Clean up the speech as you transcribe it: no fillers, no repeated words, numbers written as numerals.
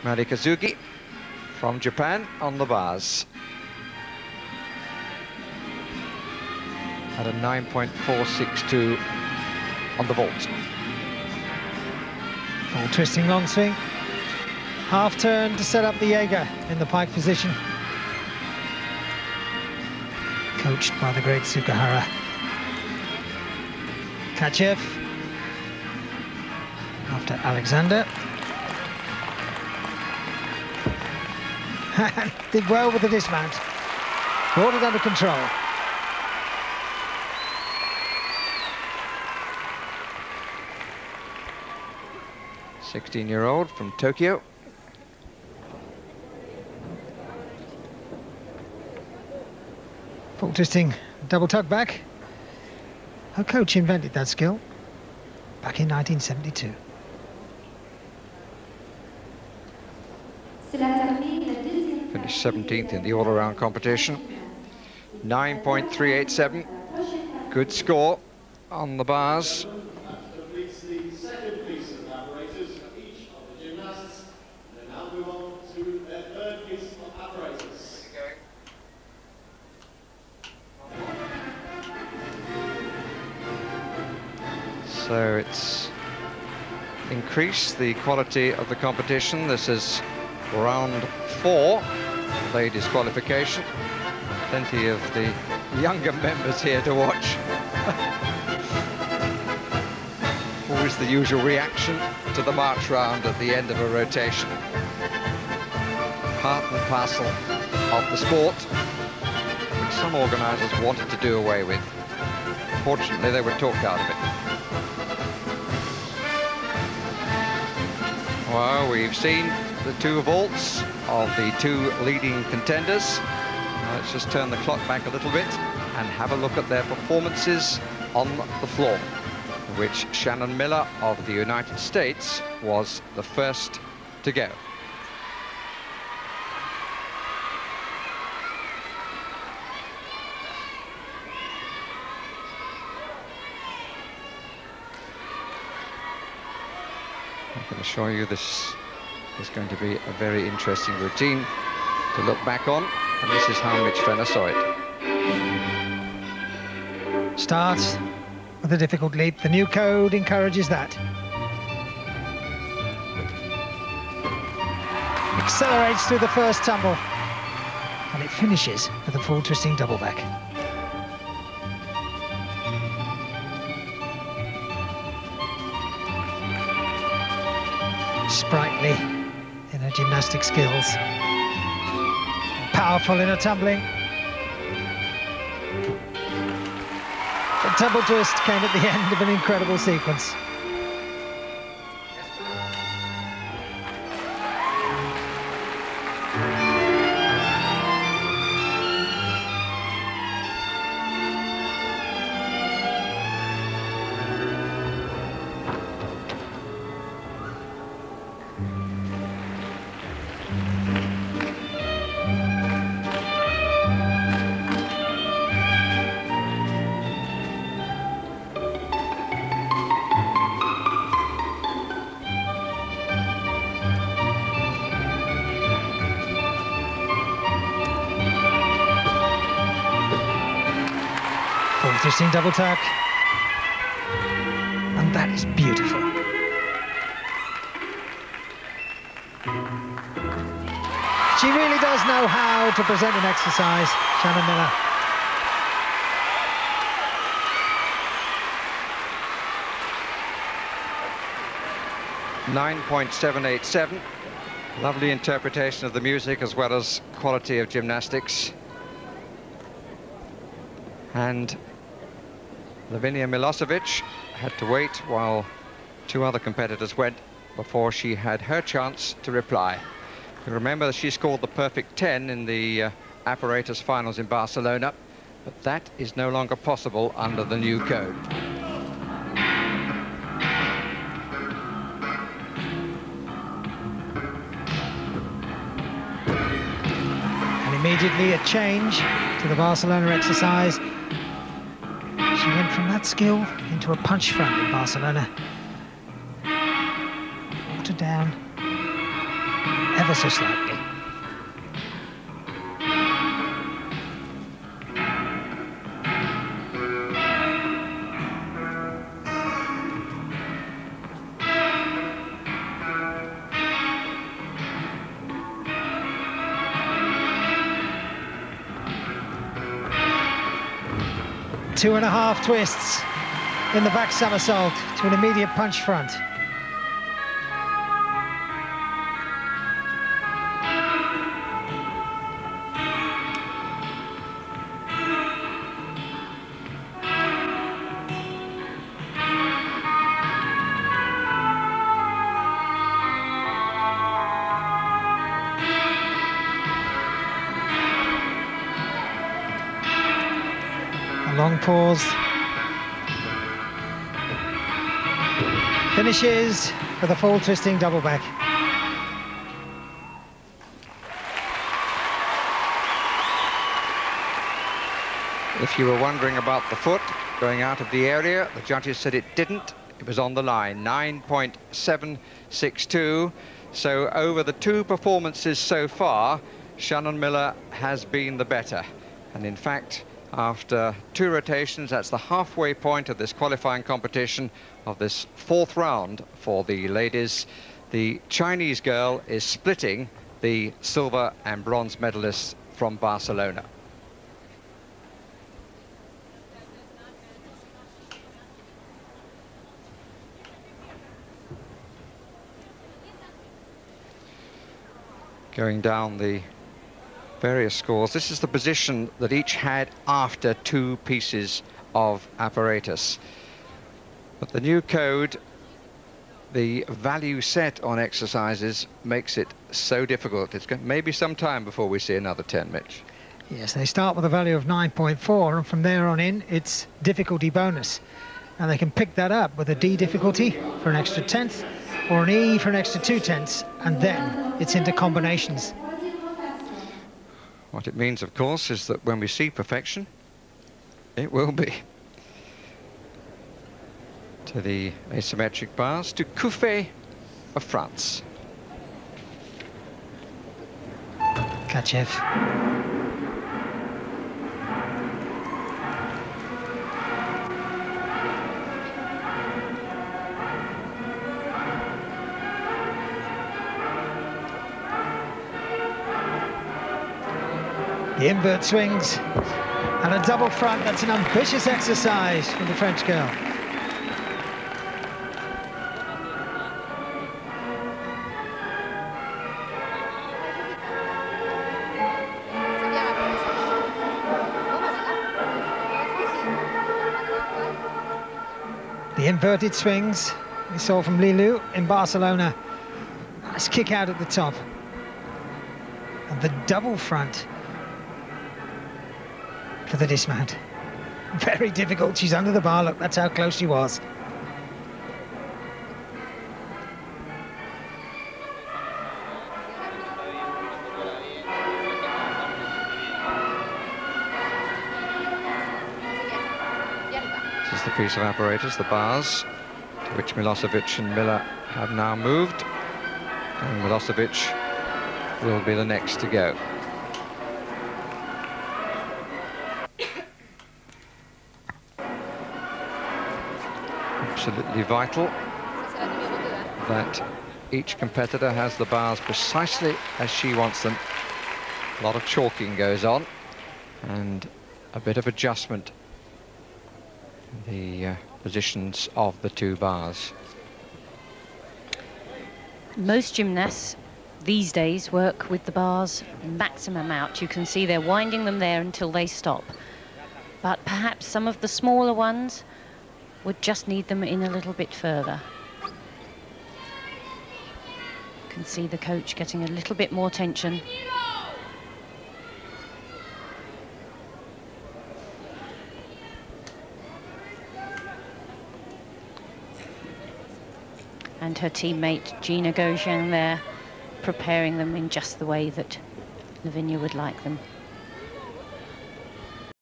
Marikazuki from Japan on the bars. At a 9.462 on the vault. Full twisting long swing. Half turn to set up the Jaeger in the pike position. Coached by the great Sukahara. Kachev. After Alexander. Did well with the dismount. Brought it under control. "16-year-old from Tokyo. Full twisting, double tuck back. Her coach invented that skill back in 1972. Finished 17th in the all-around competition. 9.387. Good score on the bars. So it's increased the quality of the competition. This is round 4, ladies' qualification. Plenty of the younger members here to watch. Always the usual reaction to the march round at the end of a rotation. Part and parcel of the sport, which some organisers wanted to do away with. Fortunately, they were talked out of it. Well, we've seen the two vaults of the two leading contenders. Now let's just turn the clock back a little bit and have a look at their performances on the floor, which Shannon Miller of the United States was the first to go. I can assure you this is going to be a very interesting routine to look back on, and this is how Mitch Fenner saw it. Starts with a difficult leap. The new code encourages that. Accelerates through the first tumble, and it finishes with a full twisting double back. Sprightly in her gymnastic skills, powerful in her tumbling. The tumble twist came at the end of an incredible sequence. Twisting double tuck, and that is beautiful. She really does know how to present an exercise, Shannon Miller. 9.787. Lovely interpretation of the music as well as quality of gymnastics. And Lavinia Milosevic had to wait while two other competitors went before she had her chance to reply. You remember that she scored the perfect 10 in the apparatus finals in Barcelona, but that is no longer possible under the new code. And immediately a change to the Barcelona exercise. She went from that skill into a punch front in Barcelona. Watered down, ever so slightly. Two and a half twists in the back somersault to an immediate punch front. Long pause. Finishes for the full twisting double back. If you were wondering about the foot going out of the area, the judges said it didn't. It was on the line, 9.762. So over the two performances so far, Shannon Miller has been the better. And in fact, after two rotations, that's the halfway point of this qualifying competition of this fourth round for the ladies. The Chinese girl is splitting the silver and bronze medalists from Barcelona. Going down the various scores, this is the position that each had after two pieces of apparatus. But the new code, the value set on exercises, makes it so difficult. It's maybe some time before we see another 10, Mitch. Yes, they start with a value of 9.4, and from there on in, it's difficulty bonus. And they can pick that up with a D difficulty for an extra 10th, or an E for an extra 2 tenths, and then it's into combinations. What it means, of course, is that when we see perfection, it will be to the asymmetric bars, to Couffet of France. Kachev. The invert swings and a double front. That's an ambitious exercise from the French girl. The inverted swings we saw from Lilu in Barcelona. Nice kick out at the top. And the double front for the dismount. Very difficult. She's under the bar. Look, that's how close she was. This is the piece of apparatus, the bars, to which Milosevic and Miller have now moved. And Milosevic will be the next to go. Absolutely vital that each competitor has the bars precisely as she wants them. A lot of chalking goes on and a bit of adjustment in the positions of the two bars. Most gymnasts these days work with the bars maximum out. You can see they're winding them there until they stop. But perhaps some of the smaller ones would just need them in a little bit further. You can see the coach getting a little bit more tension. And her teammate Gina Gauguin there, preparing them in just the way that Lavinia would like them.